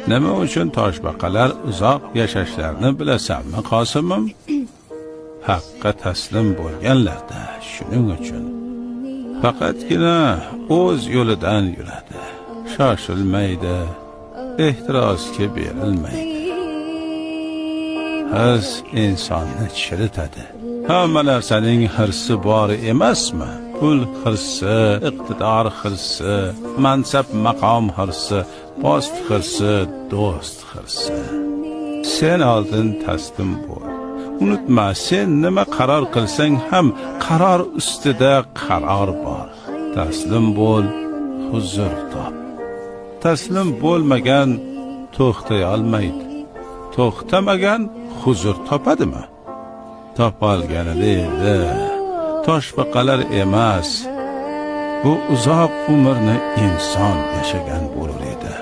Nima uchun toshbaqalar uzoq yashashlarini bilasanmi, Qosimim? Haqqa taslim bo'lganlarda shuning uchun. Faqatgina o'z yo'lidan yuradi. Shoshilmaydi, ehtirosga berilmaydi. Hirs insonni chiritadi. Hamma narsaning hirsi bor emasmi? Pul hirsi, iqtidor hirsi, mansab maqom hirsi, post hirsi, do'st hirsi. Sen oldin taslim bo'l. Unutma, sen nima qaror qilsang ham qaror ustida qaror bor. Taslim bo'l, huzur top. Taslim bo'lmagan to'xtay olmaydi. To'xtamagan huzur topadimi? Topolganida edi. Toshbaqalar emas, bu uzoq umrni inson yashagan bo'lar edi.